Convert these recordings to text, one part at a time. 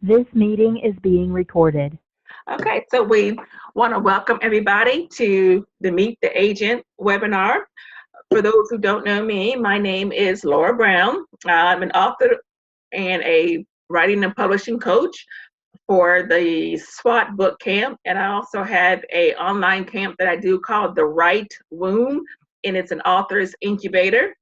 This meeting is being recorded. Okay, so we want to welcome everybody to the Meet the Agent webinar. For those who don't know me, my name is Laura Brown. I'm an author and a writing and publishing coach for the SWAT book camp, and I also have a online camp that I do called the Right Womb, and it's an author's incubator.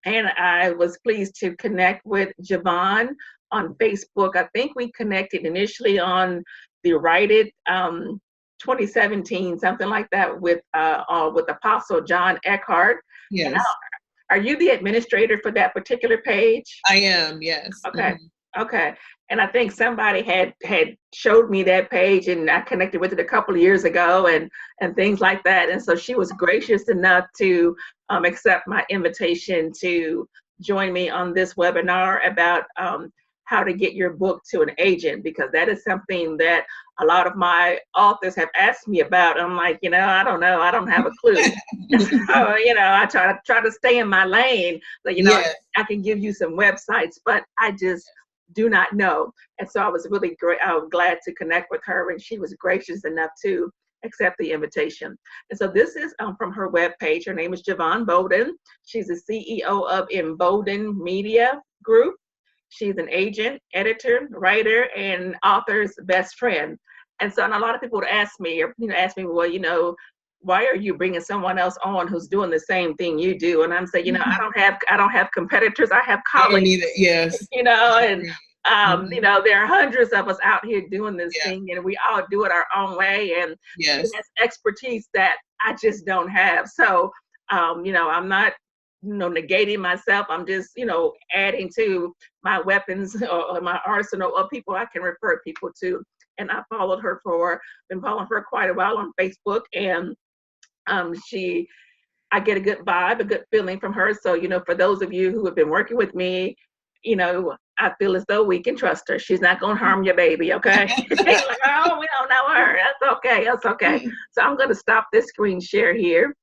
And I was pleased to connect with Jevon on Facebook. I think we connected initially on the Write It 2017, something like that, with Apostle John Eckhart. And Yes, are you the administrator for that particular page? I am. Yes. Okay. Okay. And I think somebody had showed me that page, and I connected with it a couple of years ago, and things like that. And so she was gracious enough to accept my invitation to join me on this webinar about how to get your book to an agent, because that is something that a lot of my authors have asked me about. I'm like, I don't know. I don't have a clue. So, I try to stay in my lane. So, Yes. I can give you some websites, but I just do not know. And so I was really great. I was glad to connect with her, and she was gracious enough to accept the invitation. And so this is from her webpage. Her name is Jevon Bolden. She's the CEO of Bolden Media Group. She's an agent, editor, writer, and author's best friend. And so, and a lot of people would ask me, well, why are you bringing someone else on who's doing the same thing you do? And I'm saying, I don't have competitors. I have I don't colleagues. either. Yes. And there are hundreds of us out here doing this thing, and we all do it our own way. And Yes. that's expertise that I just don't have. So, I'm not negating myself. I'm just, adding to my weapons or my arsenal of people I can refer people to. And I been following her quite a while on Facebook, and I get a good vibe, a good feeling from her. So, for those of you who have been working with me, I feel as though we can trust her. She's not going to harm your baby, okay? Like, oh, we don't know her. That's okay. That's okay. So I'm going to stop this screen share here.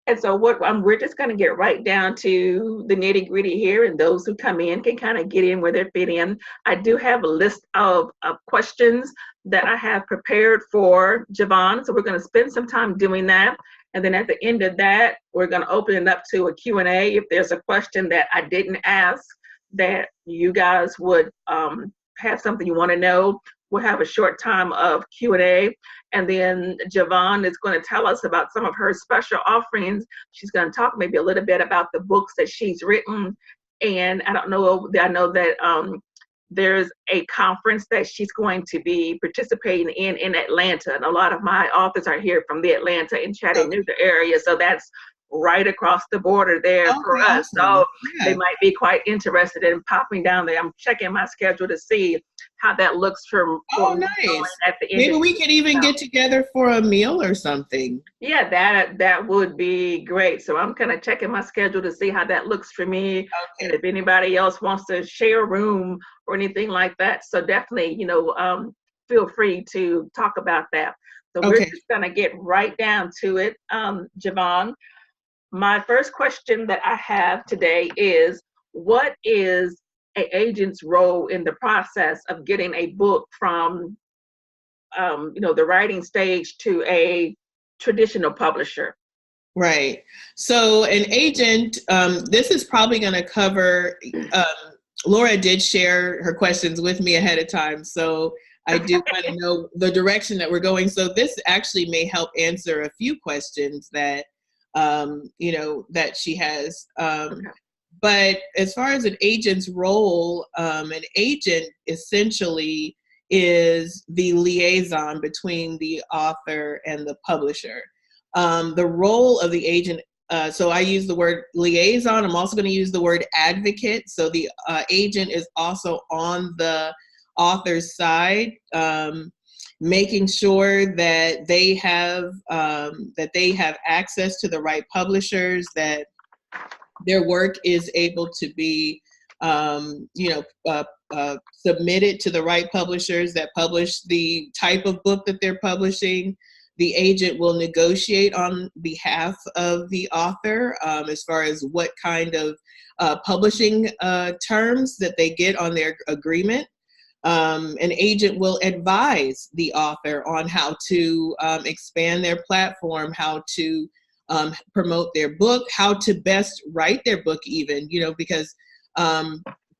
And so we're just going to get right down to the nitty gritty here, and those who come in can kind of get in where they fit in. I do have a list of questions that I have prepared for Jevon, so we're going to spend some time doing that. And then at the end of that, we're going to open it up to a Q&A. If there's a question that I didn't ask that you guys would have something you want to know, we'll have a short time of Q&A. And then Jevon is going to tell us about some of her special offerings. She's going to talk maybe a little bit about the books that she's written. And I know that there's a conference that she's going to be participating in Atlanta. And a lot of my authors are here from the Atlanta and Chattanooga area. So that's right across the border there for us. So they might be quite interested in popping down there. I'm checking my schedule to see how that looks for nice. At the end. Maybe we could even get together for a meal or something. Yeah, that would be great. So I'm kind of checking my schedule to see how that looks for me. Okay. And if anybody else wants to share a room or anything like that. So definitely, feel free to talk about that. So we're just going to get right down to it. Jevon, my first question that I have today is, what is an agent's role in the process of getting a book from, the writing stage to a traditional publisher? Right. So an agent, this is probably going to cover, Laura did share her questions with me ahead of time. So I do kind of know the direction that we're going. So this actually may help answer a few questions that, that she has. But as far as an agent's role, an agent essentially is the liaison between the author and the publisher. The role of the agent, so I use the word liaison. I'm also going to use the word advocate. So the agent is also on the author's side, making sure that they have access to the right publishers, that their work is able to be, submitted to the right publishers that publish the type of book that they're publishing, The agent will negotiate on behalf of the author as far as what kind of publishing terms that they get on their agreement. An agent will advise the author on how to expand their platform, how to promote their book, how to best write their book even, because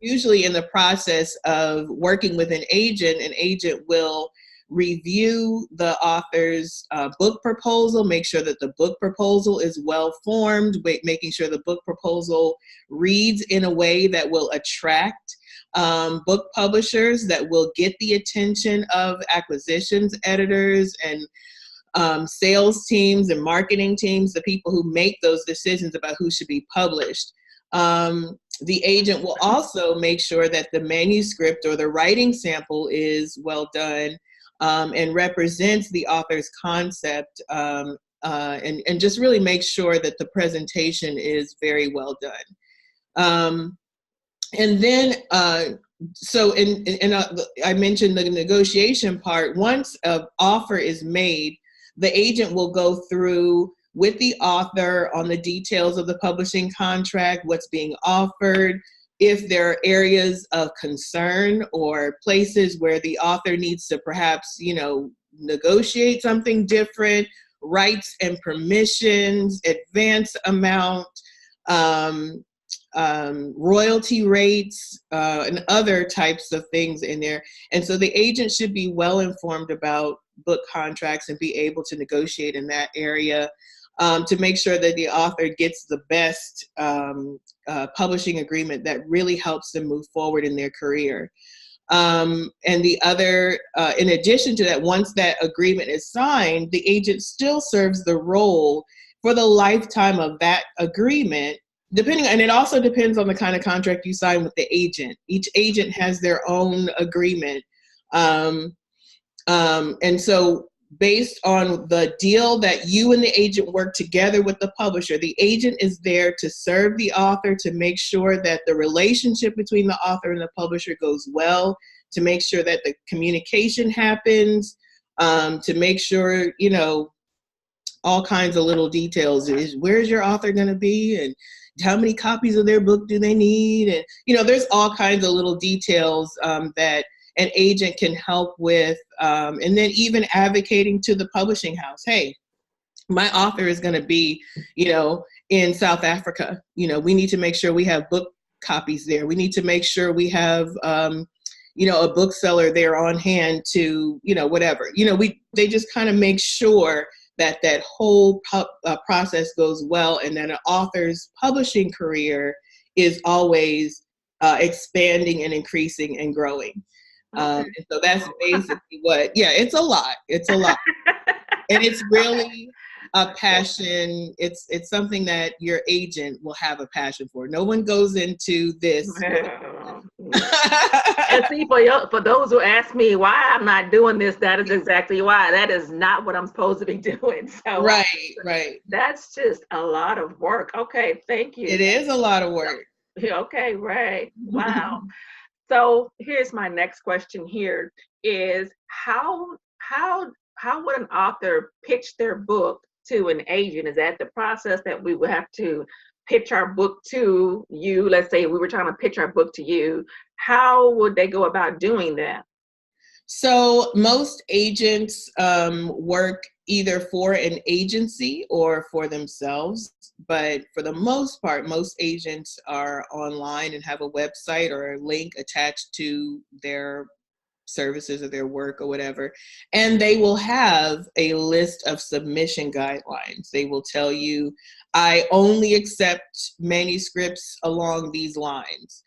usually in the process of working with an agent will review the author's book proposal, make sure that the book proposal is well formed, making sure the book proposal reads in a way that will attract book publishers, that will get the attention of acquisitions editors and sales teams and marketing teams, the people who make those decisions about who should be published. The agent will also make sure that the manuscript or the writing sample is well done and represents the author's concept, and just really make sure that the presentation is very well done. And then, so I mentioned the negotiation part. Once an offer is made, the agent will go through with the author on the details of the publishing contract, what's being offered, if there are areas of concern or places where the author needs to perhaps, negotiate something different, rights and permissions, advance amount, royalty rates, and other types of things in there. And so the agent should be well informed about book contracts and be able to negotiate in that area to make sure that the author gets the best publishing agreement that really helps them move forward in their career. And the other, in addition to that, once that agreement is signed, the agent still serves the role for the lifetime of that agreement, and it also depends on the kind of contract you sign with the agent. Each agent has their own agreement. And so based on the deal that you and the agent work together with the publisher, the agent is there to serve the author, to make sure that the relationship between the author and the publisher goes well, to make sure that the communication happens, to make sure, all kinds of little details. Where's your author going to be? And how many copies of their book do they need? And, there's all kinds of little details that an agent can help with. And then even advocating to the publishing house, hey, my author is going to be, in South Africa. We need to make sure we have book copies there. We need to make sure we have, a bookseller there on hand to, whatever. They just kind of make sure that whole process goes well, and that an author's publishing career is always expanding and increasing and growing. And so that's basically it's a lot. It's a lot. And it's really a passion. It's something that your agent will have a passion for. No one goes into this. And see, for those who ask me why I'm not doing this, that is exactly why. That is not what I'm supposed to be doing. So right. That's just a lot of work. Okay, thank you. It is a lot of work. Okay, right. Wow. So here's my next question here is how would an author pitch their book to an agent? Is that the process that we would have to pitch our book to you? Let's say we were trying to pitch our book to you. How would they go about doing that? So most agents work either for an agency or for themselves. But for the most part, most agents are online and have a website or a link attached to their services or their work or whatever. And they will have a list of submission guidelines. They will tell you, I only accept manuscripts along these lines.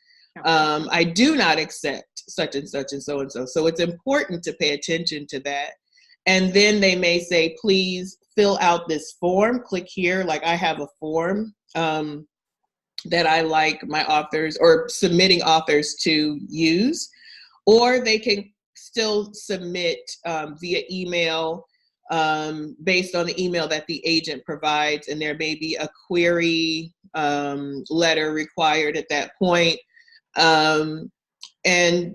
I do not accept such and such and so and so. So it's important to pay attention to that. And then they may say, please fill out this form. Click here. Like I have a form that I like my authors or submitting authors to use. Or they can still submit via email based on the email that the agent provides. And there may be a query letter required at that point. And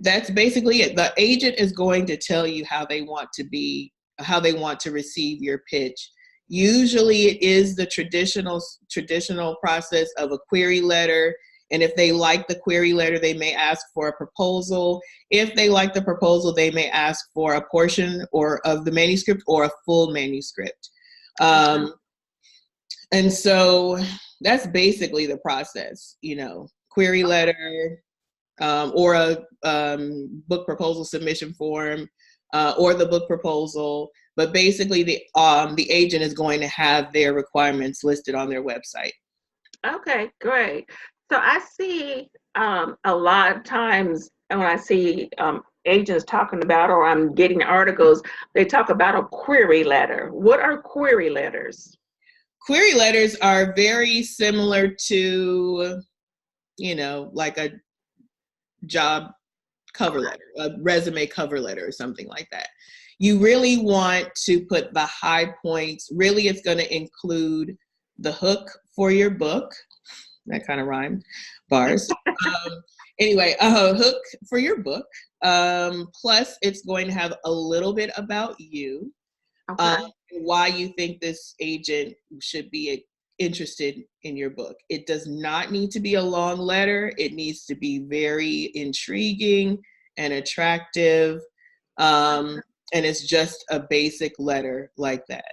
that's basically it. The agent is going to tell you how they want to be how they want to receive your pitch. Usually it is the traditional process of a query letter. And if they like the query letter, they may ask for a proposal. If they like the proposal, they may ask for a portion of the manuscript or a full manuscript. And so that's basically the process, query letter, or a book proposal submission form, or the book proposal. But basically the agent is going to have their requirements listed on their website. Okay, great. So I see a lot of times when I see agents talking about, or I'm getting articles, they talk about a query letter. What are query letters? Query letters are very similar to, like a job cover letter, a resume cover letter or something like that. You really want to put the high points. Really, it's going to include the hook for your book. That kind of rhymed, bars. Anyway, a hook for your book. Plus, it's going to have a little bit about you, why you think this agent should be interested in your book. It does not need to be a long letter. It needs to be very intriguing and attractive. And it's just a basic letter like that.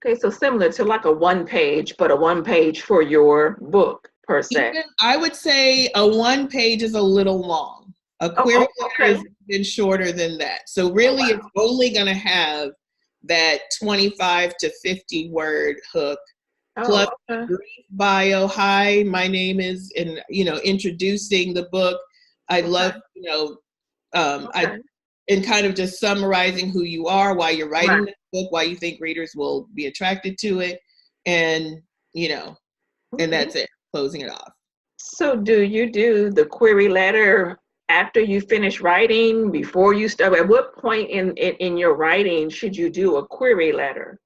Okay, so similar to like a one page, but a one page for your book per se. I would say a one page is a little long. A query letter is even shorter than that. So really it's only going to have that 25 to 50 word hook, plus a brief bio. Hi, my name is, and introducing the book. I love, and kind of just summarizing who you are, why you're writing this book, why you think readers will be attracted to it, and and that's it, closing it off. So do you do the query letter after you finish writing, before you start? At what point in your writing should you do a query letter?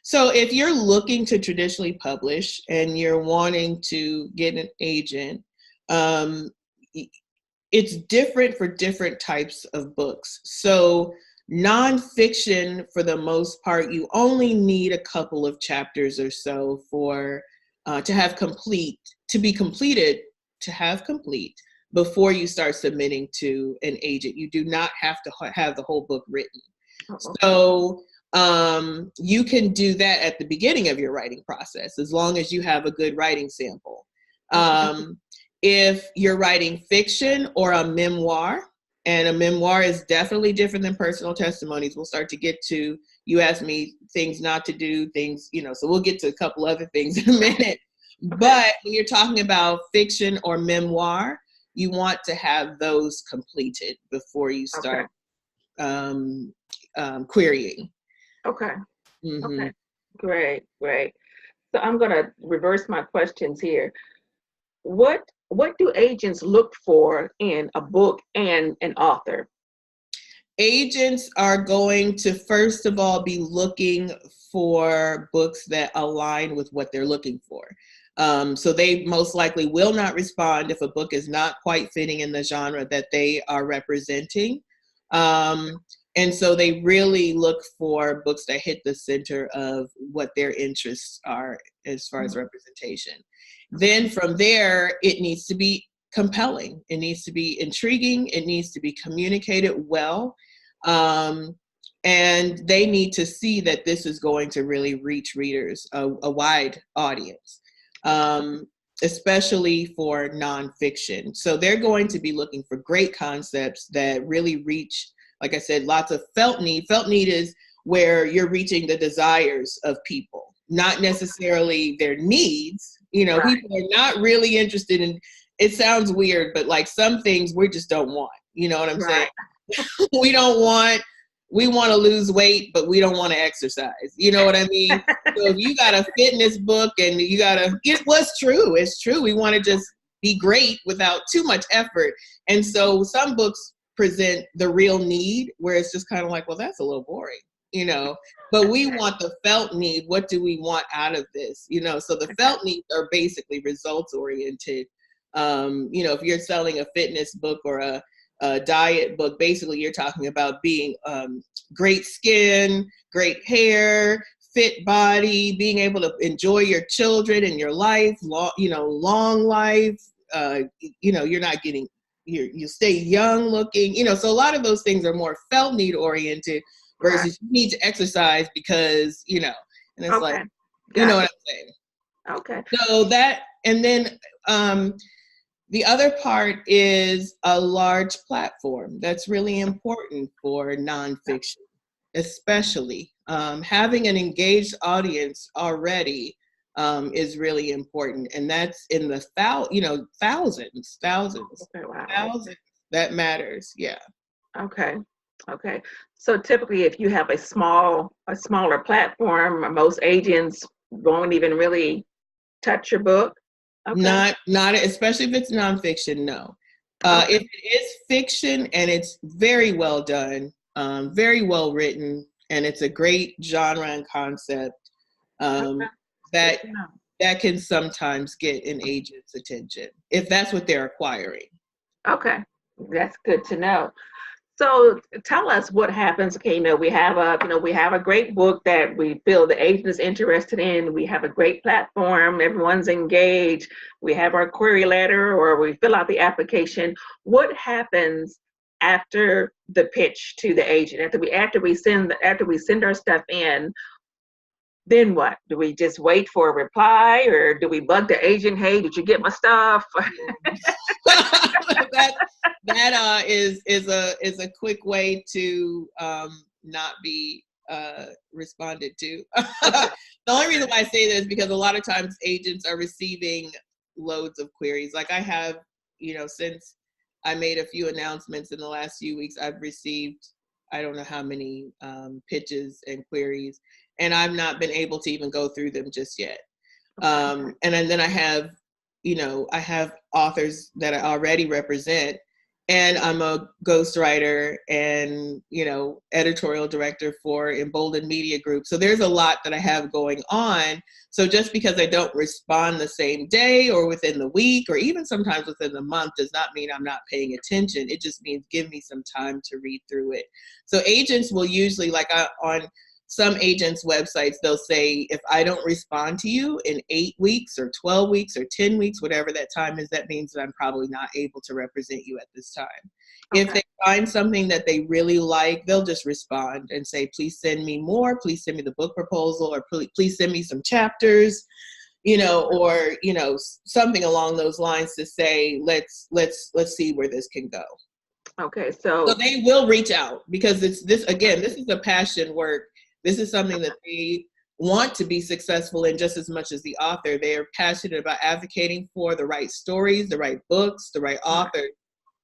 So if you're looking to traditionally publish and you're wanting to get an agent, it's different for different types of books. So nonfiction, for the most part, you only need a couple of chapters or so for to be completed before you start submitting to an agent. You do not have to have the whole book written. So you can do that at the beginning of your writing process, as long as you have a good writing sample. If you're writing fiction or a memoir, and a memoir is definitely different than personal testimonies. We'll start to get to, you asked me things not to do, things, so we'll get to a couple other things in a minute. But when you're talking about fiction or memoir, you want to have those completed before you start querying. Okay. Okay. Great. So I'm going to reverse my questions here. What do agents look for in a book and an author? Agents are going to, first of all, be looking for books that align with what they're looking for. So they most likely will not respond if a book is not quite fitting in the genre that they are representing. And so they really look for books that hit the center of what their interests are as far as representation. Then from there, it needs to be compelling. It needs to be intriguing. It needs to be communicated well. And they need to see that this is going to really reach readers, a wide audience, especially for nonfiction. So they're going to be looking for great concepts that really reach, like I said, lots of felt need. Felt need is where you're reaching the desires of people, not necessarily their needs. People are not really interested in, it sounds weird, but like some things we just don't want. You know what I'm saying? We want to lose weight, but we don't want to exercise. You know what I mean? So if you got a fitness book and it was true. It's true. We want to just be great without too much effort. And so some books present the real need where it's just kind of like, well, that's a little boring, but we want the felt need. What do we want out of this? So the felt needs are basically results oriented. If you're selling a fitness book or a diet book. Basically, you're talking about being great skin, great hair, fit body, being able to enjoy your children and your life, long life. You're not getting, you stay young looking, so a lot of those things are more felt need oriented versus you need to exercise because, and it's like, you know what I'm saying? Okay. So that, and then the other part is a large platform. That's really important for nonfiction, especially. Having an engaged audience already is really important. And that's in the thousands. Okay, wow. Thousands. That matters. Yeah. Okay. Okay. So typically if you have a smaller platform, most agents won't even really touch your book. Okay. Not especially if it's nonfiction, no. Okay. If it is fiction and it's very well done, very well written, and it's a great genre and concept, that can sometimes get an agent's attention if that's what they're acquiring. Okay, that's good to know. So tell us what happens. Okay, we have a great book that we feel the agent is interested in. We have a great platform. Everyone's engaged. We have our query letter, or we fill out the application. What happens after the pitch to the agent? After we send our stuff in, then what? Do we just wait for a reply, or do we bug the agent? Hey, did you get my stuff? that is a quick way to not be responded to. The only reason why I say this is because a lot of times agents are receiving loads of queries. Like I have, since I made a few announcements in the last few weeks, I've received I don't know how many pitches and queries, and I've not been able to even go through them just yet. And then I have, I have authors that I already represent, and I'm a ghostwriter and, editorial director for Bolden Media Group. So there's a lot that I have going on. So just because I don't respond the same day or within the week or even sometimes within the month does not mean I'm not paying attention. It just means give me some time to read through it. So agents will usually, on some agents' websites, they'll say, if I don't respond to you in 8 weeks or 12 weeks or 10 weeks, whatever that time is, that means that I'm probably not able to represent you at this time. Okay. If they find something that they really like, they'll just respond and say, please send me more, please send me the book proposal, or please send me some chapters, or, something along those lines to say, let's see where this can go. Okay. So they will reach out because this is a passion work. This is something that they want to be successful in just as much as the author. They are passionate about advocating for the right stories, the right books, the right authors.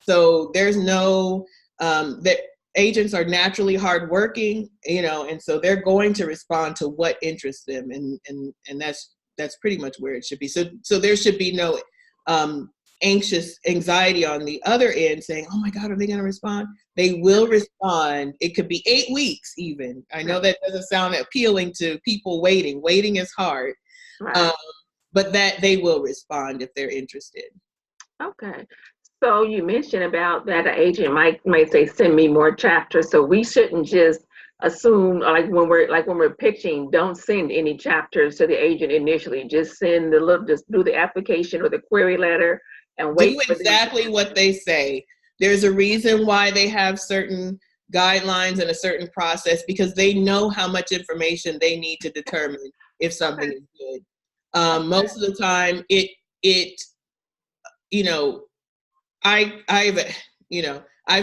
So there's no, that agents are naturally hardworking, and so they're going to respond to what interests them. And that's pretty much where it should be. So there should be no anxiety on the other end saying, oh my God, are they going to respond? They will respond. It could be 8 weeks even. I know that doesn't sound appealing to people waiting. Waiting is hard. Right. But that they will respond if they're interested. Okay. So you mentioned about that an agent might say, send me more chapters. So we shouldn't just assume when we're pitching, don't send any chapters to the agent initially. Just just do the application or the query letter and wait. Do exactly what they say. There's a reason why they have certain guidelines and a certain process, because they know how much information they need to determine if something is good. Most of the time I've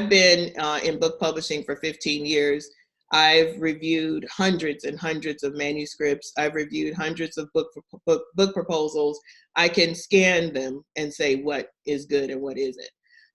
been in book publishing for 15 years. I've reviewed hundreds and hundreds of manuscripts. I've reviewed hundreds of book proposals. I can scan them and say what is good and what isn't.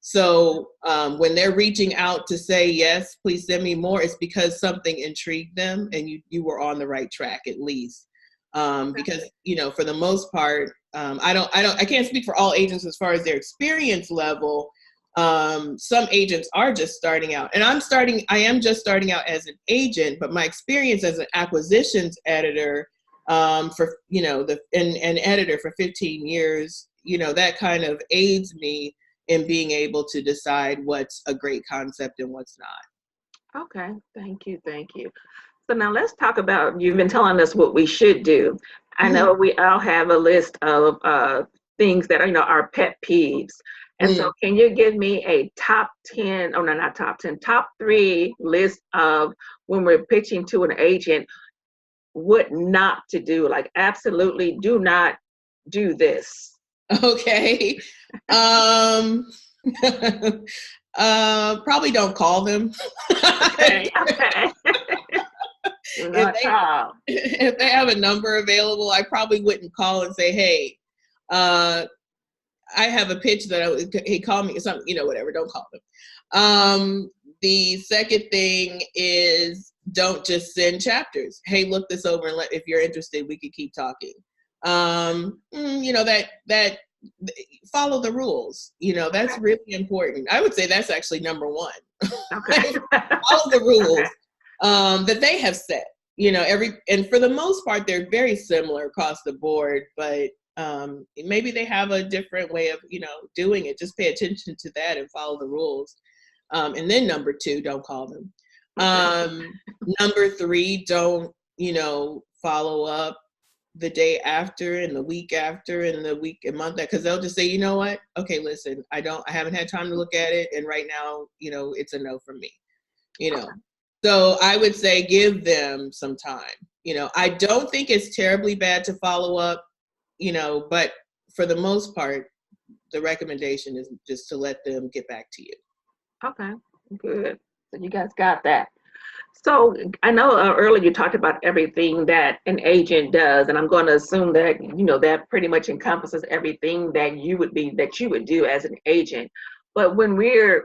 So when they're reaching out to say, yes, please send me more, it's because something intrigued them and you were on the right track at least. Because, for the most part, I can't speak for all agents as far as their experience level. Some agents are just starting out, and I am just starting out as an agent, but my experience as an acquisitions editor, for, an editor for 15 years, that kind of aids me in being able to decide what's a great concept and what's not. Okay, thank you, thank you. So now let's talk about, you've been telling us what we should do. I know we all have a list of things that are, our pet peeves. And so can you give me a top 10, oh no, not top 10, top 3 list of when we're pitching to an agent, what not to do? Like absolutely do not do this. Okay. Probably don't call them. Okay. If they have a number available, I probably wouldn't call and say, hey, I have a pitch that he called me something, whatever, don't call them. The second thing is don't just send chapters. Hey, look this over and if you're interested, we could keep talking. That follow the rules. That's really important. I would say that's actually number one. Okay. Follow the rules that they have set. And for the most part, they're very similar across the board, but maybe they have a different way of, doing it. Just pay attention to that and follow the rules. And then number 2, don't call them. Number 3, don't, follow up the day after and the week after and the week and month, because they'll just say, you know what? Okay, listen, I haven't had time to look at it. And right now, it's a no from me, So I would say give them some time. I don't think it's terribly bad to follow up, but for the most part, the recommendation is just to let them get back to you. Okay, good. So you guys got that. So I know earlier you talked about everything that an agent does, and I'm going to assume that, that pretty much encompasses everything that you would do as an agent. But when we are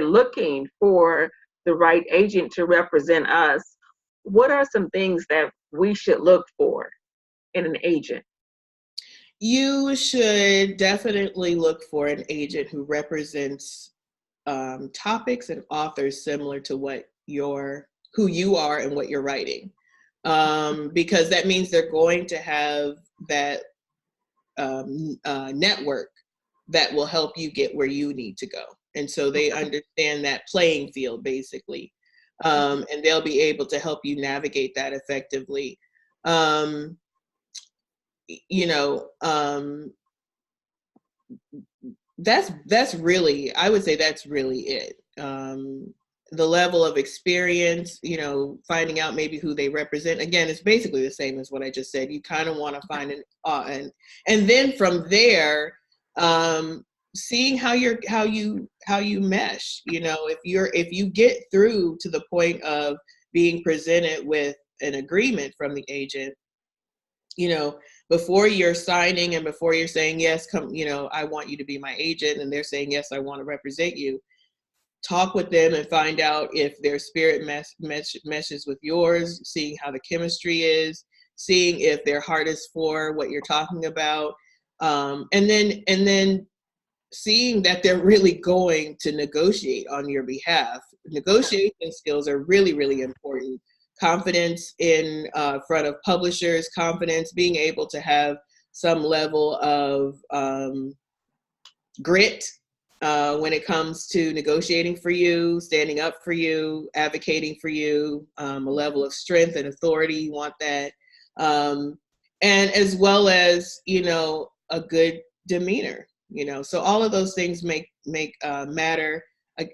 looking for the right agent to represent us, what are some things that we should look for in an agent? You should definitely look for an agent who represents topics and authors similar to who you are and what you're writing, because that means they're going to have that network that will help you get where you need to go. And so they understand that playing field, basically, and they'll be able to help you navigate that effectively. That's really, I would say that's really it. The level of experience, finding out maybe who they represent. Again, it's basically the same as what I just said. You kind of want to find and then from there, seeing how you mesh. If you get through to the point of being presented with an agreement from the agent, before you're signing and before you're saying yes, come, I want you to be my agent, and they're saying yes, I want to represent you. Talk with them and find out if their spirit meshes with yours, seeing how the chemistry is, seeing if their heart is for what you're talking about, and then seeing that they're really going to negotiate on your behalf. Negotiation skills are really, really important. Confidence in front of publishers, confidence, being able to have some level of grit when it comes to negotiating for you, standing up for you, advocating for you, a level of strength and authority, you want that. And as well as, a good demeanor, so all of those things make matter.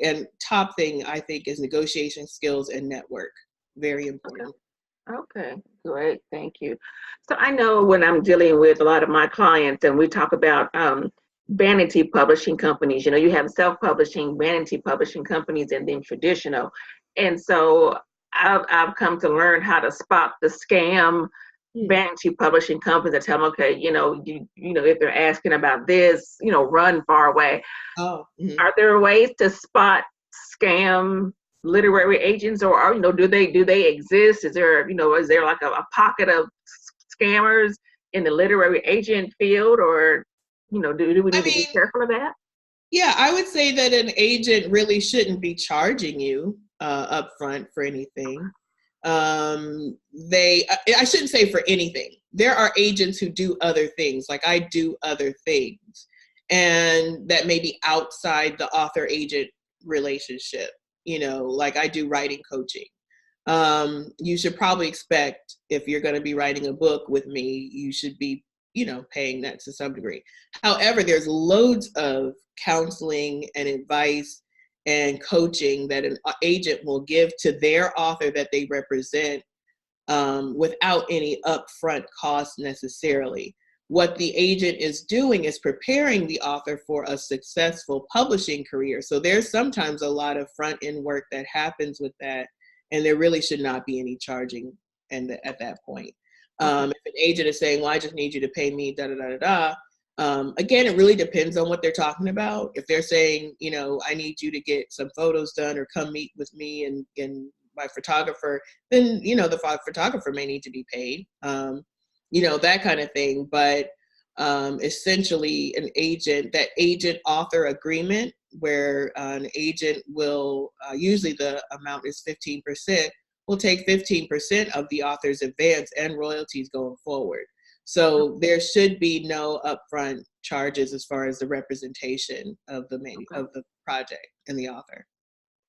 And top thing, I think, is negotiation skills and network. Very important. Okay, great. Thank you. So I know when I'm dealing with a lot of my clients and we talk about vanity publishing companies, you have self-publishing, vanity publishing companies, and then traditional. And so I've come to learn how to spot the scam vanity publishing companies that tell them, okay, if they're asking about this, run far away. Oh. Mm-hmm. Are there ways to spot scam literary agents, or do they exist? Is there like a pocket of scammers in the literary agent field, or do we need to be careful of that? Yeah, I would say that an agent really shouldn't be charging you up front for anything. I shouldn't say for anything. There are agents who do other things, like I do other things. and that may be outside the author agent relationship. Like I do writing coaching. You should probably expect, if you're going to be writing a book with me, you should be, paying that to some degree. However, there's loads of counseling and advice and coaching that an agent will give to their author that they represent, without any upfront cost necessarily. What the agent is doing is preparing the author for a successful publishing career. So there's sometimes a lot of front end work that happens with that, and there really should not be any charging at that point. If an agent is saying, well, I just need you to pay me, da da da da da. Again, it really depends on what they're talking about. If they're saying, I need you to get some photos done or come meet with me and my photographer, then, the photographer may need to be paid, that kind of thing. But essentially that agent author agreement where an agent will, usually the amount is 15%, will take 15% of the author's advance and royalties going forward. So there should be no upfront charges as far as the representation of the of the project and the author.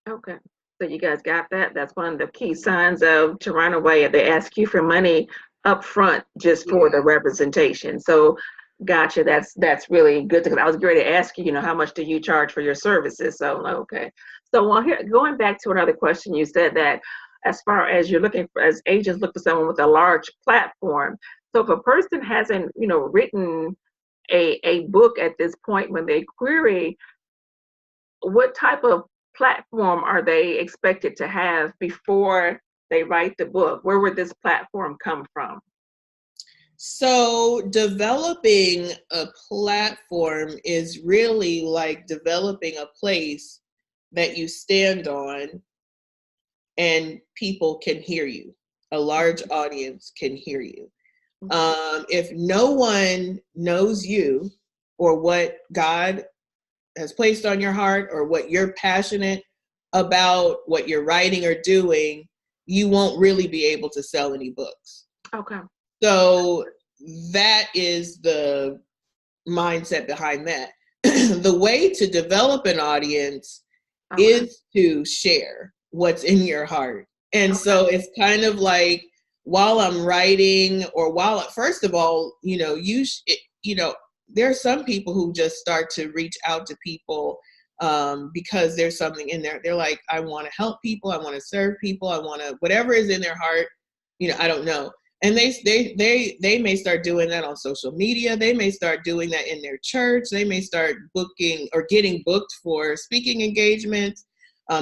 Okay. So you guys got that? That's one of the key signs of to run away. They ask you for money up front just for the representation. So gotcha. That's really good, because I was going to ask you, how much do you charge for your services? So okay. So here, going back to another question, you said that as far as you're looking for, as agents look for someone with a large platform. So if a person hasn't, written a book at this point when they query, what type of platform are they expected to have before they write the book? Where would this platform come from? So developing a platform is really like developing a place that you stand on and people can hear you. A large audience can hear you. If no one knows you or what God has placed on your heart or what you're passionate about, what you're writing or doing, you won't really be able to sell any books. Okay. So that is the mindset behind that. The way to develop an audience is to share what's in your heart. And so it's kind of like, while I'm writing, or first of all, there are some people who just start to reach out to people because there's something in there. They're like, I want to help people. I want to serve people. I want to, whatever is in their heart, I don't know. And they may start doing that on social media. They may start doing that in their church. They may start booking or getting booked for speaking engagements.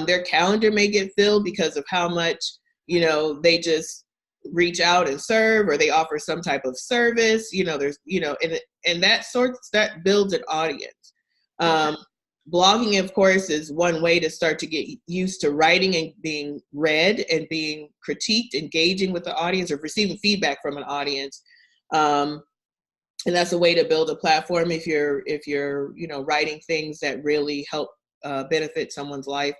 Their calendar may get filled because of how much, they just reach out and serve, or they offer some type of service, there's, and that builds an audience. Blogging, of course, is one way to start to get used to writing and being read and being critiqued, engaging with the audience or receiving feedback from an audience. And that's a way to build a platform if you're, writing things that really help benefit someone's life.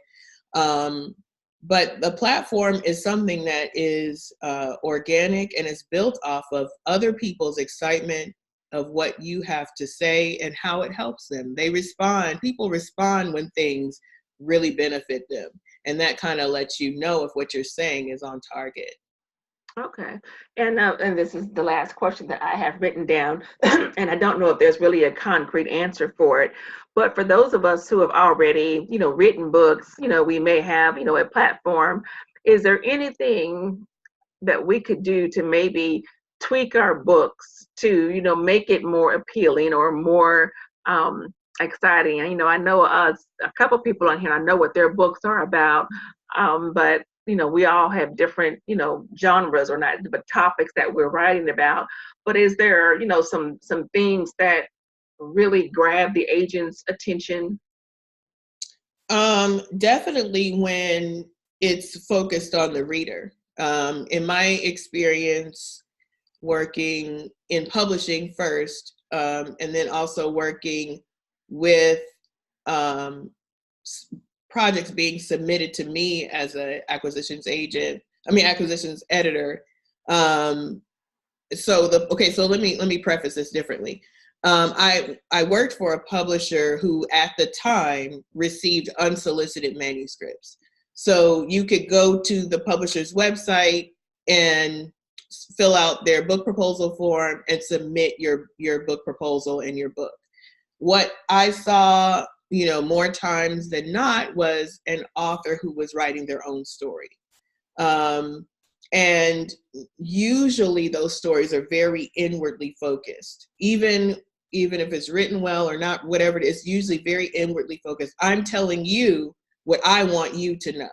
But the platform is something that is organic and is built off of other people's excitement of what you have to say and how it helps them. People respond when things really benefit them. And that kind of lets you know if what you're saying is on target. Okay. And this is the last question that I have written down, and I don't know if there's really a concrete answer for it, but for those of us who have already, written books, we may have, a platform. Is there anything that we could do to maybe tweak our books to, make it more appealing or more exciting? And, I know a couple people on here, I know what their books are about, but we all have different, genres or not, but topics that we're writing about. But is there, some themes that really grab the agent's attention? Definitely when it's focused on the reader. In my experience working in publishing first, and then also working with projects being submitted to me as an acquisitions editor. So let me preface this differently. I worked for a publisher who at the time received unsolicited manuscripts. So you could go to the publisher's website and fill out their book proposal form and submit your book proposal and your book. What I saw, more times than not was an author who was writing their own story. And usually those stories are very inwardly focused, even if it's written well or not, whatever it is, usually very inwardly focused. I'm telling you what I want you to know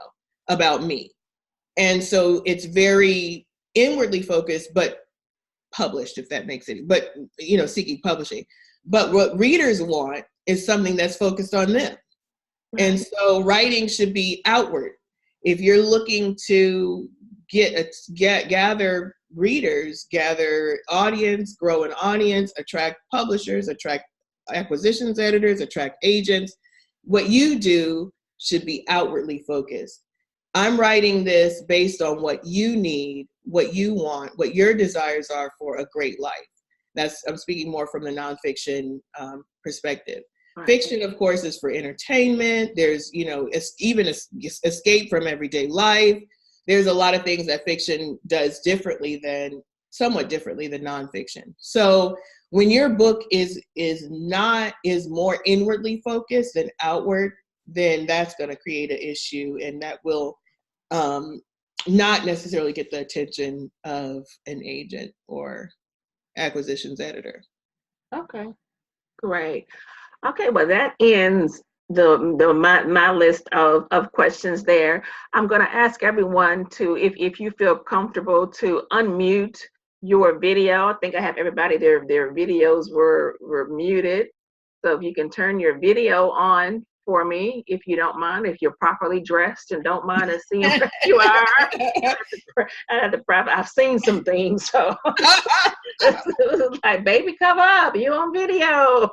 about me. And so it's very inwardly focused, but published, if that makes it, but, seeking publishing. But what readers want is something that's focused on them. And so writing should be outward. If you're looking to gather readers, gather audience, grow an audience, attract publishers, attract acquisitions editors, attract agents, what you do should be outwardly focused. I'm writing this based on what you need, what you want, what your desires are for a great life. I'm speaking more from the nonfiction perspective. Right. Fiction, of course, is for entertainment. There's, it's even escape from everyday life. There's a lot of things that fiction does somewhat differently than nonfiction. So when your book is more inwardly focused than outward, then that's going to create an issue, and that will not necessarily get the attention of an agent or acquisitions editor. Okay, great. Okay, well, that ends my list of questions there. I'm going to ask everyone to, if you feel comfortable, to unmute your video. I think I have everybody, their videos were muted. So if you can turn your video on for me, if you don't mind, if you're properly dressed and don't mind us seeing where you are. I've seen some things, so it's like, baby, come up, you on video.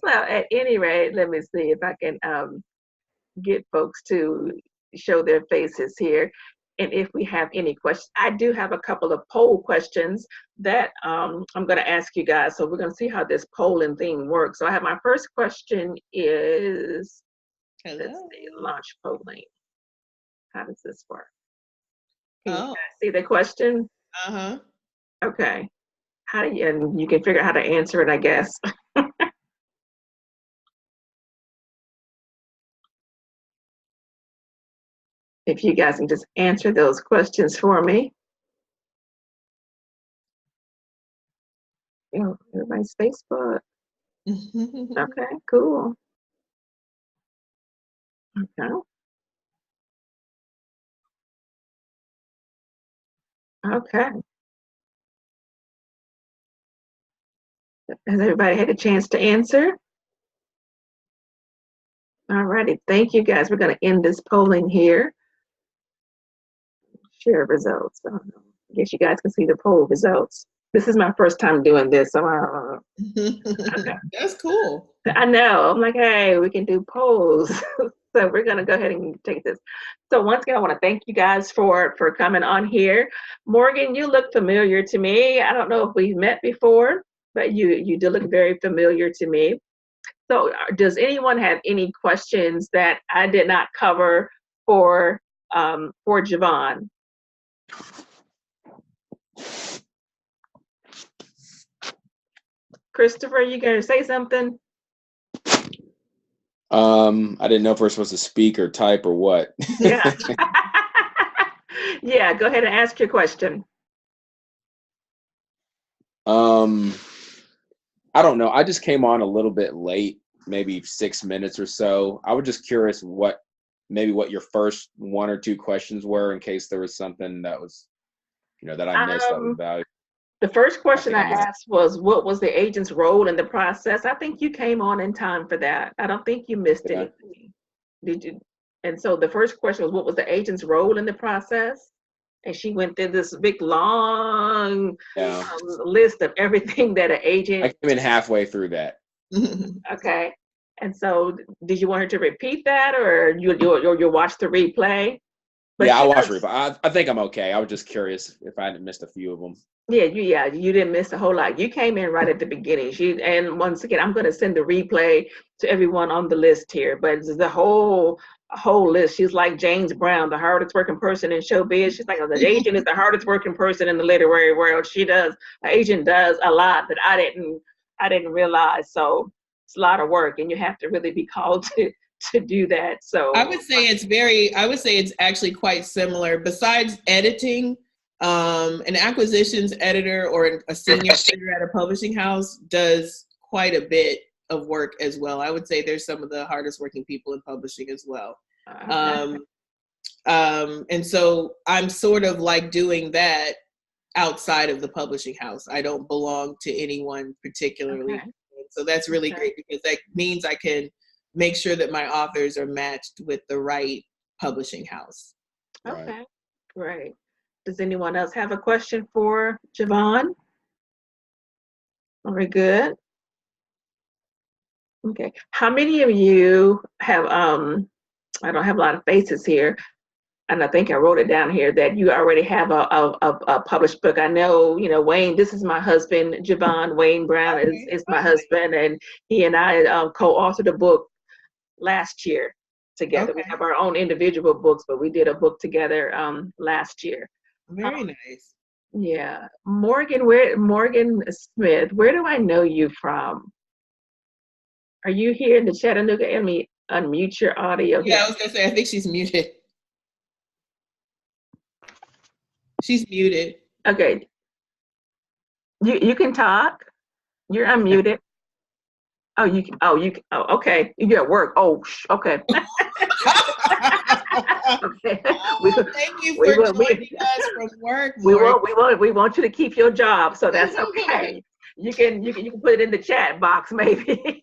So at any rate, let me see if I can get folks to show their faces here. And if we have any questions, I do have a couple of poll questions that I'm going to ask you guys. So we're going to see how this polling thing works. So I have my first question is, let's see, launch polling. How does this work? Can you guys see the question? Uh-huh. Okay. And you can figure out how to answer it, I guess. If you guys can just answer those questions for me. Everybody's Facebook. Okay, cool. Okay. Okay. Has everybody had a chance to answer? All righty. Thank you, guys. We're going to end this polling here. Share results. I guess you guys can see the poll results. This is my first time doing this, so I don't know. Okay. That's cool. I know. I'm like, hey, we can do polls. So we're going to go ahead and take this. So once again, I want to thank you guys for coming on here. Morgan, you look familiar to me. I don't know if we've met before, but you do look very familiar to me. So does anyone have any questions that I did not cover for Jevon? Christopher, you going to say something? I didn't know if we're supposed to speak or type or what. Yeah. Yeah, go ahead and ask your question. I don't know. I just came on a little bit late, maybe 6 minutes or so. I was just curious what your first one or two questions were, in case there was something that was, that I missed that was valuable. The first question I asked was, what was the agent's role in the process? I think you came on in time for that. I don't think you missed anything. Did you? And so the first question was, what was the agent's role in the process? And she went through this big, long list of everything that an agent. I came in halfway through that. Okay. And so did you want her to repeat that, or you watch the replay? But Yeah, I she watched does. replay. I think I'm okay. I was just curious if I hadn't missed a few of them. You didn't miss a whole lot. You came in right at the beginning. And once again, I'm going to send the replay to everyone on the list here. But the whole list. She's like James Brown, the hardest working person in showbiz. She's like, oh, the agent is the hardest working person in the literary world. Her agent does a lot that I didn't realize. So it's a lot of work, and you have to really be called to do that. So I would say it's actually quite similar. Besides editing, an acquisitions editor or a senior editor at a publishing house does quite a bit of work as well. I would say there's some of the hardest working people in publishing as well. And so I'm sort of like doing that outside of the publishing house. I don't belong to anyone particularly. Okay. So that's really great, because that means I can make sure that my authors are matched with the right publishing house. Okay, great. Does anyone else have a question for Jevon? Very good. Okay. How many of you have, I don't have a lot of faces here, and I think I wrote it down here, that you already have a published book? I know, Wayne, this is my husband, Jevon. Wayne Brown is my husband, and he and I co-authored a book last year together. We have our own individual books, but we did a book together last year. Very nice. Yeah. Morgan Smith, where do I know you from? Are you here in the Chattanooga? Let me unmute your audio. Yeah, I was gonna say, I think she's muted. She's muted. Okay. You can talk. You're unmuted. Okay. You're at work. Okay. Okay. Thank you for joining us from work. We want you to keep your job, so that's okay. You can put it in the chat box, maybe.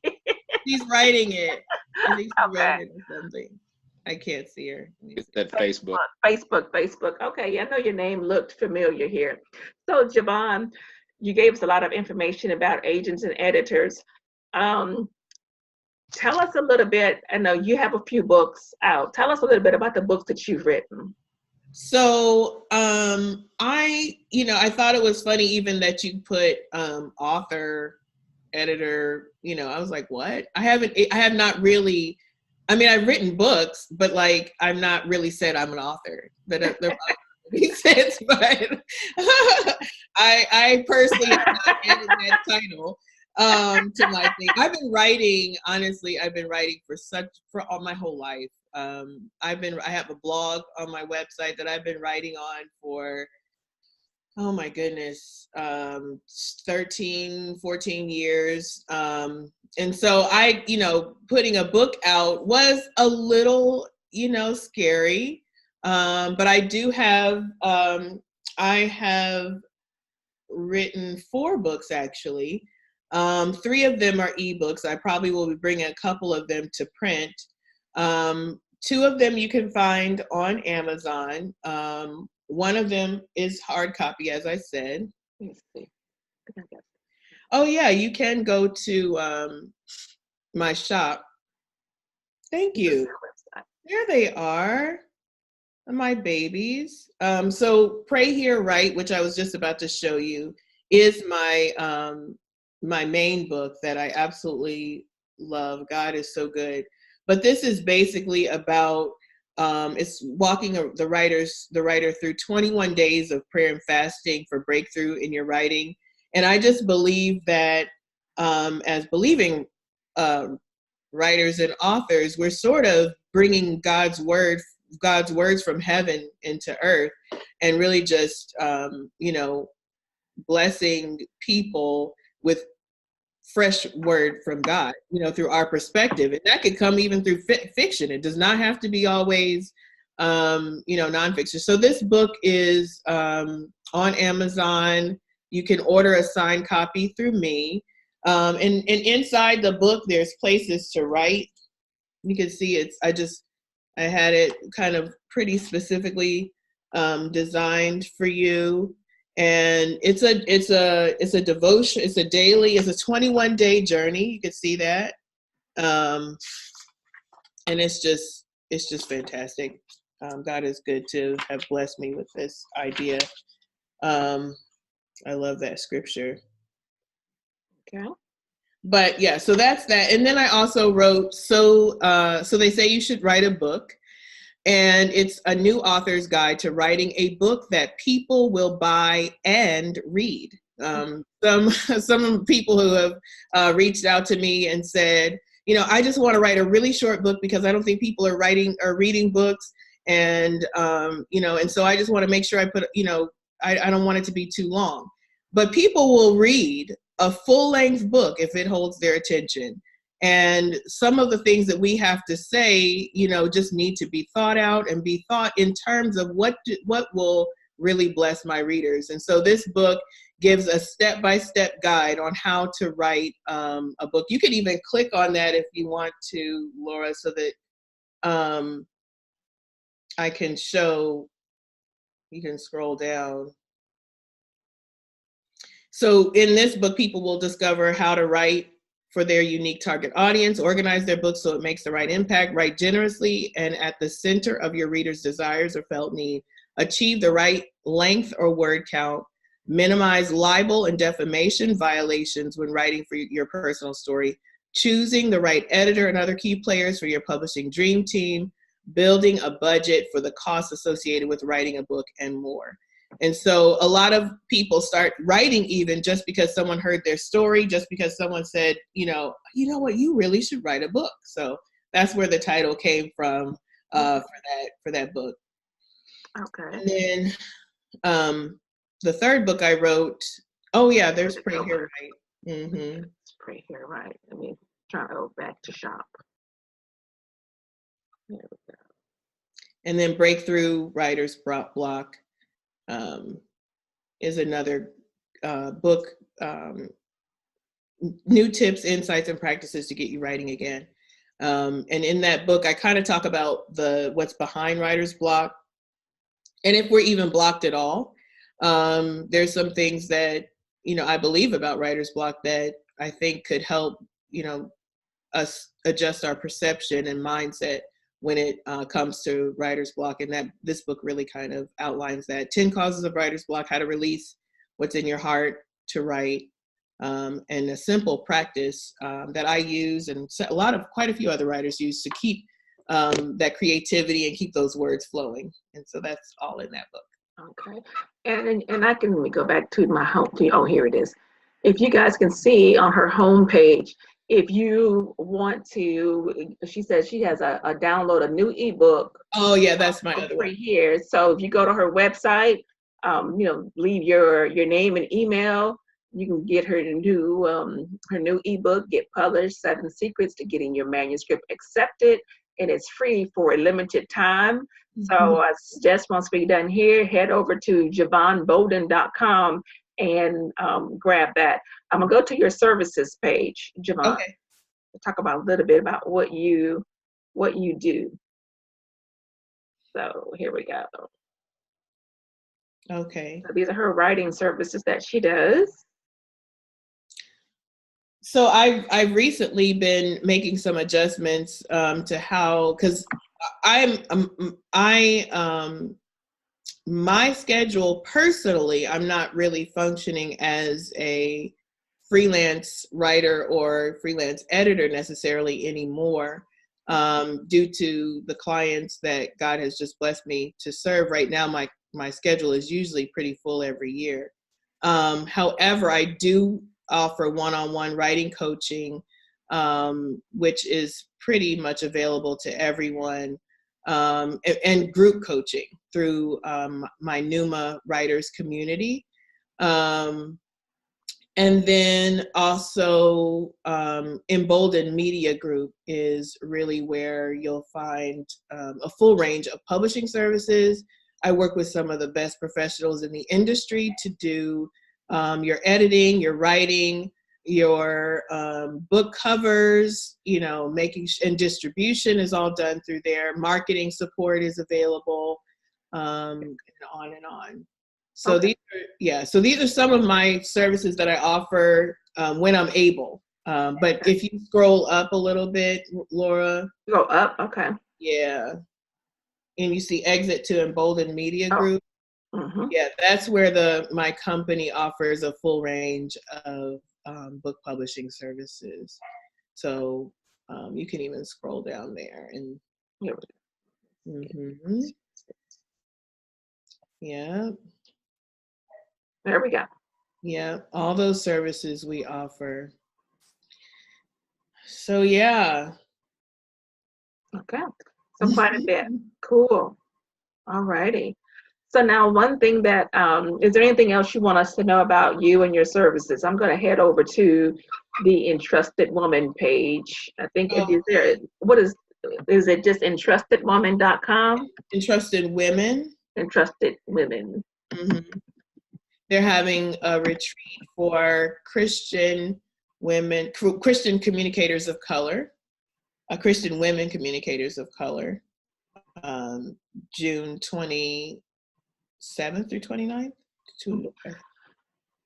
She's writing it. I think she's writing it or something. I can't see her. It's that Facebook. Facebook. Okay, yeah, I know your name looked familiar here. So, Jevon, you gave us a lot of information about agents and editors. Tell us a little bit. I know you have a few books out. Tell us a little bit about the books that you've written. So I thought it was funny even that you put author, editor, I was like, what? I have not really, I've written books, but like, I've not really said I'm an author. But there makes sense, but I personally have not added that title to my thing. I've been writing for all my whole life. I have a blog on my website that I've been writing on for, oh my goodness, 13, 14 years. And so putting a book out was a little, scary. But I do have, I have written 4 books actually. 3 of them are ebooks. I probably will be bringing a couple of them to print. 2 of them you can find on Amazon. One of them is hard copy, as I said. Let me see. Oh yeah, you can go to my shop. Thank you. There they are, my babies. So Pray Here Write, which I was just about to show you, is my my main book that I absolutely love. God is so good. But this is basically about it's walking the writer through 21 days of prayer and fasting for breakthrough in your writing. And I just believe that as believing writers and authors, we're sort of bringing God's words from heaven into earth, and really just blessing people with fresh word from God, through our perspective. And that could come even through fiction. It does not have to be always, nonfiction. So this book is on Amazon. You can order a signed copy through me. And inside the book, there's places to write. You can see I had it kind of pretty specifically designed for you. And it's a devotion. It's a 21-day journey. You can see that. And it's just fantastic. God is good to have blessed me with this idea. I love that scripture. Okay. But yeah, so that's that. And then I also wrote, so they say you should write a book. And it's a new author's guide to writing a book that people will buy and read. Some people who have reached out to me and said, I just want to write a really short book because I don't think people are reading books. And, and so I just want to make sure I put, I don't want it to be too long. But people will read a full-length book if it holds their attention. And some of the things that we have to say, just need to be thought out and be thought in terms of what will really bless my readers. And so this book gives a step-by-step guide on how to write a book. You can even click on that if you want to, Laura, so that I can show, you can scroll down. So in this book, people will discover how to write for their unique target audience, organize their book so it makes the right impact, write generously and at the center of your reader's desires or felt need, achieve the right length or word count, minimize libel and defamation violations when writing for your personal story, choosing the right editor and other key players for your publishing dream team, building a budget for the costs associated with writing a book, and more. And so a lot of people start writing even just because someone heard their story, just because someone said, you know what, you really should write a book. So that's where the title came from for that book. Okay. And then the third book I wrote, oh yeah, there's Pray Here Right. Mm-hmm. Pray Here Right. Let me try to go back to shop. There we go. And then Breakthrough Writer's Block is another book, new tips, insights, and practices to get you writing again. And in that book, I kind of talk about what's behind writer's block. And if we're even blocked at all, there's some things that, I believe about writer's block that I think could help, us adjust our perception and mindset when it comes to writer's block. And that this book really kind of outlines that. 10 causes of writer's block, how to release what's in your heart to write, and a simple practice that I use and quite a few other writers use to keep that creativity and keep those words flowing. And so that's all in that book. Okay. And I can go back to my home. Oh, here it is. If you guys can see on her homepage, if you want to, she says she has a download a new ebook. Oh yeah, that's my other one here. So if you go to her website, leave your name and email, you can get her new ebook, Get Published: 7 Secrets to Getting Your Manuscript Accepted, and it's free for a limited time. Mm-hmm. So I suggest once we're done here, head over to jevonbolden.com and grab that. I'm gonna go to your services page, Jevon. Okay. Talk about a little bit about what you do. So here we go. Okay. So these are her writing services that she does. So I've recently been making some adjustments to how, because my schedule personally, I'm not really functioning as a freelance writer or freelance editor necessarily anymore, due to the clients that God has just blessed me to serve. Right now, my schedule is usually pretty full every year. However, I do offer one-on-one writing coaching, which is pretty much available to everyone, and group coaching through my Numa writers community. And then also Bolden Media Group is really where you'll find a full range of publishing services. I work with some of the best professionals in the industry to do your editing, your writing, your book covers, and distribution is all done through there. Marketing support is available, and on and on. So okay. These are some of my services that I offer when I'm able. But if you scroll up a little bit, Laura. Go up, okay. Yeah. and you see Exit to and Bolden Media Group. Mm-hmm. Yeah, that's where my company offers a full range of book publishing services. So you can even scroll down there and. Mm-hmm. Yeah. There we go. Yeah, all those services we offer. So yeah. Okay. So quite a bit. Cool. All righty. So now one thing that, is there anything else you want us to know about you and your services? I'm going to head over to the Entrusted Woman page. I think is it just entrustedwoman.com? Entrusted Women. Entrusted Women. Mm-hmm. They're having a retreat for Christian communicators of color, Christian women communicators of color, June 27th through 29th.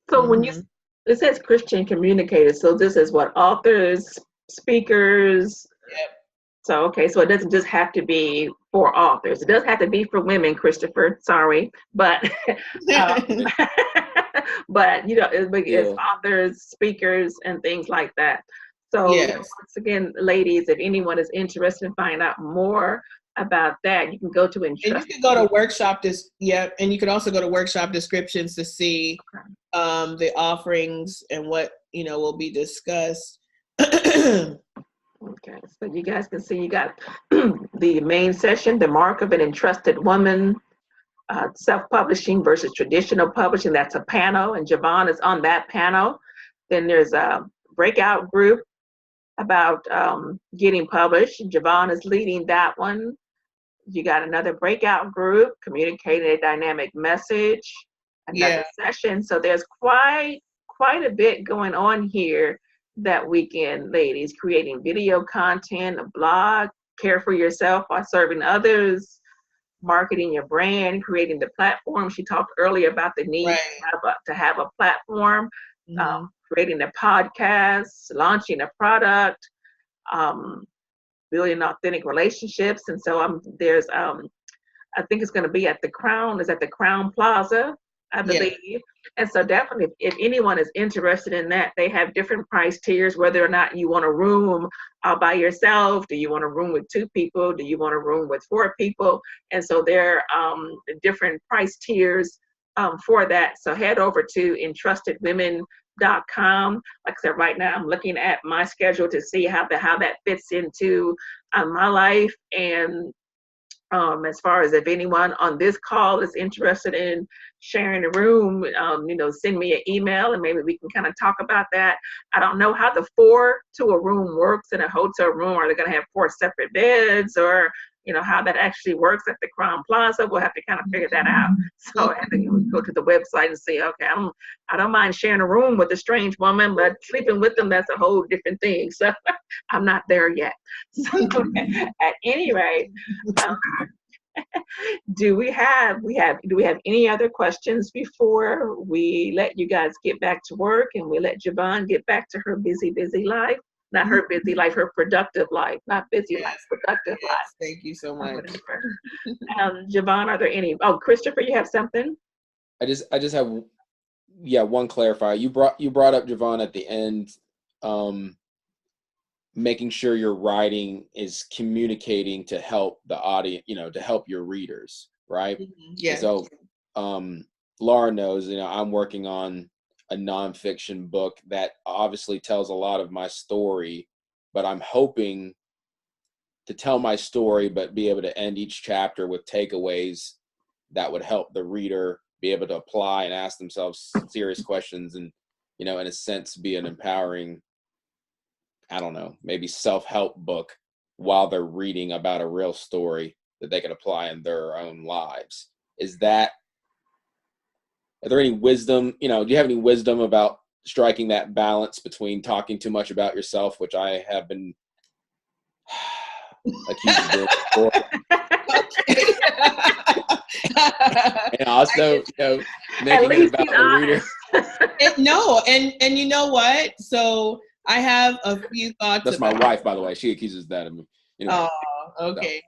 So when it says Christian communicators, so this is what, authors, speakers? Yep. So, okay, so it doesn't just have to be for authors. It does have to be for women, Christopher, sorry. But, but it's authors, speakers, and things like that. So yes. Once again, ladies, if anyone is interested in finding out more about that, you can go to Entrusted. And you can go to workshop and you can also go to workshop descriptions to see the offerings and what will be discussed. Okay, so you guys can see you got the main session, the mark of an entrusted woman, self-publishing versus traditional publishing. That's a panel, and Jevon is on that panel. Then there's a breakout group about getting published. Jevon is leading that one. You got another breakout group, communicating a dynamic message, another session. So there's quite a bit going on here that weekend, ladies. Creating video content, a blog, care for yourself while serving others, marketing your brand, creating the platform. She talked earlier about the need to have a platform, creating a podcast, launching a product, building authentic relationships. And so there's I think it's going to be at the Crown. Is at the Crown Plaza, I believe. Yeah. And so definitely, if anyone is interested in that, they have different price tiers, whether or not you want a room all by yourself. Do you want a room with 2 people? Do you want a room with 4 people? And so there are different price tiers for that. So head over to entrustedwomen.com. Like I said, right now I'm looking at my schedule to see how that fits into my life. And as far as if anyone on this call is interested in sharing a room, send me an email and maybe we can kind of talk about that. I don't know how the 4 to a room works in a hotel room. Are they going to have 4 separate beds, or how that actually works at the Crown Plaza? We'll have to kind of figure that out. So I have to go to the website and say, okay, I don't mind sharing a room with a strange woman, but sleeping with them, that's a whole different thing. So I'm not there yet. So at any rate, do we have any other questions before we let you guys get back to work and we let Jevon get back to her busy life? Not her busy life, her productive life. Not busy life, productive life. Thank you so much. Jevon, are there any? Oh, Christopher, you have something? I just have one clarifier. You brought up, Jevon, at the end, making sure your writing is communicating to help the audience, to help your readers, right? Mm-hmm. Yeah. So Laura knows, I'm working on a nonfiction book that obviously tells a lot of my story, but I'm hoping to tell my story, but be able to end each chapter with takeaways that would help the reader be able to apply and ask themselves serious questions and, in a sense, be an empowering, I don't know, maybe self-help book while they're reading about a real story that they can apply in their own lives. Are there any wisdom, do you have any wisdom about striking that balance between talking too much about yourself, which I have been accused of doing before, and also, making it about the reader? No, and you know what? So I have a few thoughts. That's my wife, by the way. She accuses that of me. Oh, okay.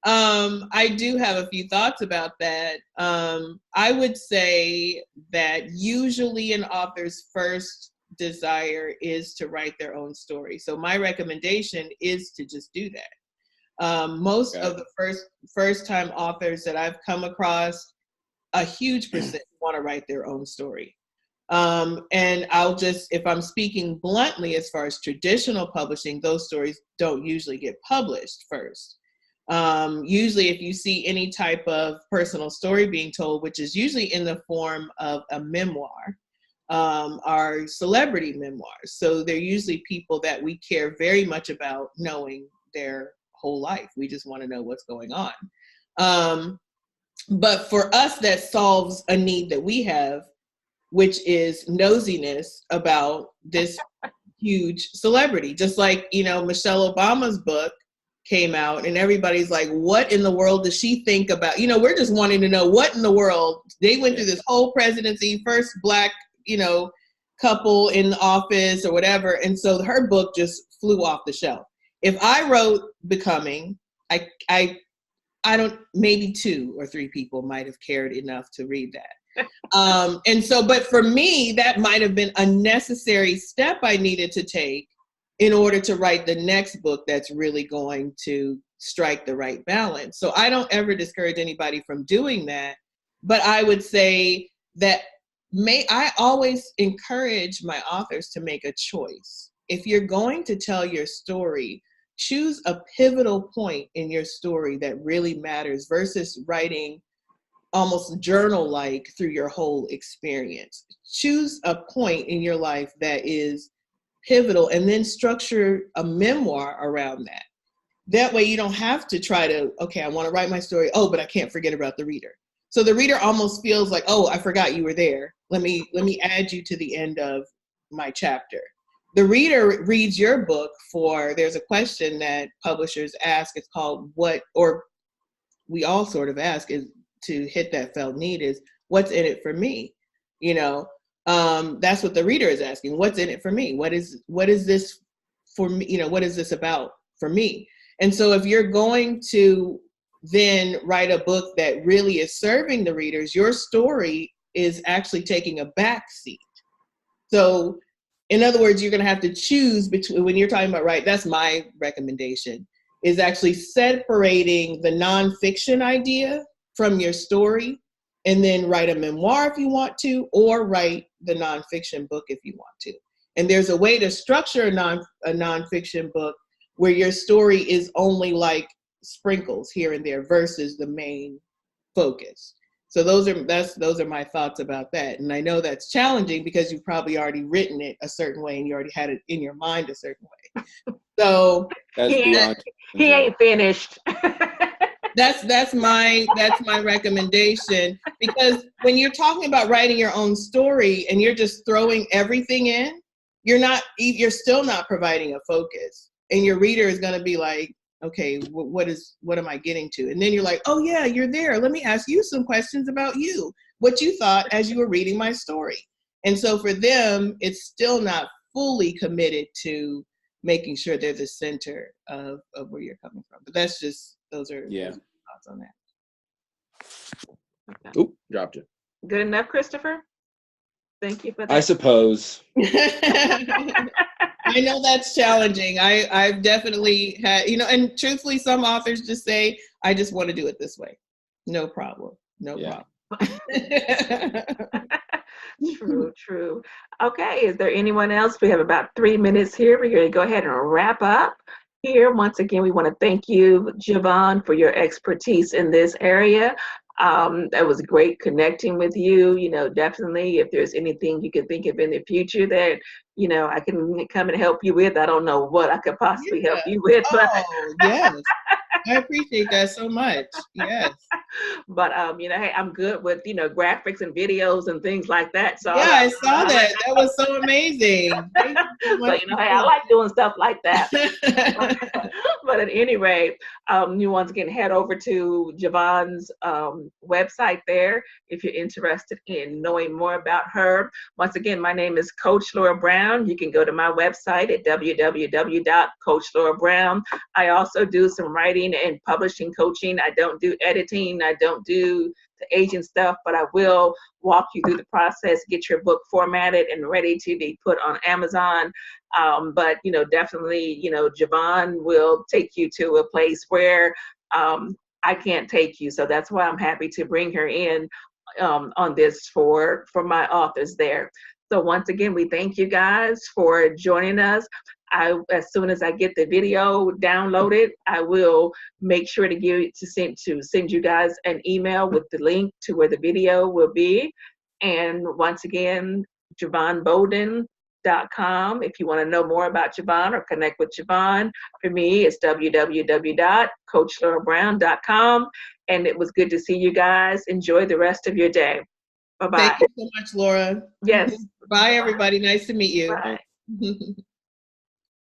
I do have a few thoughts about that. I would say that usually an author's first desire is to write their own story. So my recommendation is to just do that. Most of the first time authors that I've come across, a huge percent want to write their own story. And I'll just, if I'm speaking bluntly, as far as traditional publishing, those stories don't usually get published first. Usually if you see any type of personal story being told, which is usually in the form of a memoir, are celebrity memoirs. So they're usually people that we care very much about knowing their whole life. We just want to know what's going on. But for us, that solves a need that we have, which is nosiness about this huge celebrity. Just like, Michelle Obama's book came out and everybody's like, what in the world does she think about? We're just wanting to know what in the world. They went through this whole presidency, first Black, couple in the office or whatever. And so her book just flew off the shelf. If I wrote Becoming, I don't, maybe 2 or 3 people might have cared enough to read that. And so, but for me, that might have been a necessary step I needed to take in order to write the next book that's really going to strike the right balance. So I don't ever discourage anybody from doing that, but I would say that I always encourage my authors to make a choice. If you're going to tell your story, choose a pivotal point in your story that really matters versus writing almost journal-like through your whole experience. Choose a point in your life that is pivotal and then structure a memoir around that. That way you don't have to try to, okay, I want to write my story. Oh, but I can't forget about the reader. So the reader almost feels like, oh, I forgot you were there. Let me add you to the end of my chapter. The reader reads your book there's a question that publishers ask. It's called or we all sort of ask, is to hit that felt need, is what's in it for me? That's what the reader is asking. What's in it for me? What is this for me? What is this about for me? And so if you're going to then write a book that really is serving the readers, your story is actually taking a back seat. So in other words, you're going to have to choose between, when you're talking about, that's my recommendation, is actually separating the nonfiction idea from your story, and then write a memoir if you want to, or write the nonfiction book if you want to. And there's a way to structure a nonfiction book where your story is only like sprinkles here and there versus the main focus. So those are my thoughts about that. And I know that's challenging because you've probably already written it a certain way and you already had it in your mind a certain way. So he ain't finished. That's my recommendation, because when you're talking about writing your own story and you're just throwing everything in, you're still not providing a focus, and your reader is going to be like, okay, what am I getting to? And then you're like, oh yeah, you're there. Let me ask you some questions about you, what you thought as you were reading my story. And so for them, it's still not fully committed to making sure they're the center of where you're coming from. But that's just, those are thoughts on that. Okay. Oop, dropped it. Good enough, Christopher? Thank you for that. I suppose. I know that's challenging. I've definitely had, and truthfully, some authors just say, I just want to do it this way. No problem. No problem. True. Okay, is there anyone else? We have about 3 minutes here. We're going to go ahead and wrap up here. Once again, we want to thank you, Jevon, for your expertise in this area. That was great connecting with you. Definitely, if there's anything you can think of in the future that, I can come and help you with, I don't know what I could possibly help you with. But yes. I appreciate that so much. Yes. But hey, I'm good with graphics and videos and things like that. So yeah, I saw that. That was so amazing. So, hey, I like doing stuff like that. But at any rate, you once again head over to Jevon's website there if you're interested in knowing more about her. Once again, my name is Coach Laura Brown. You can go to my website at www.coachlaurabrown. I also do some writing and publishing coaching. I don't do editing. I don't do the agent stuff, but I will walk you through the process, get your book formatted and ready to be put on Amazon. But, definitely, Jevon will take you to a place where I can't take you. So that's why I'm happy to bring her in on this for my authors there. So once again, we thank you guys for joining us. As soon as I get the video downloaded, I will make sure to send you guys an email with the link to where the video will be. And once again, JevonBolden.com. If you want to know more about Jevon or connect with Jevon, for me, it's www.coachlaurabrown.com. And it was good to see you guys. Enjoy the rest of your day. Bye-bye. Thank you so much, Laura. Yes. Bye, everybody. Nice to meet you. Bye.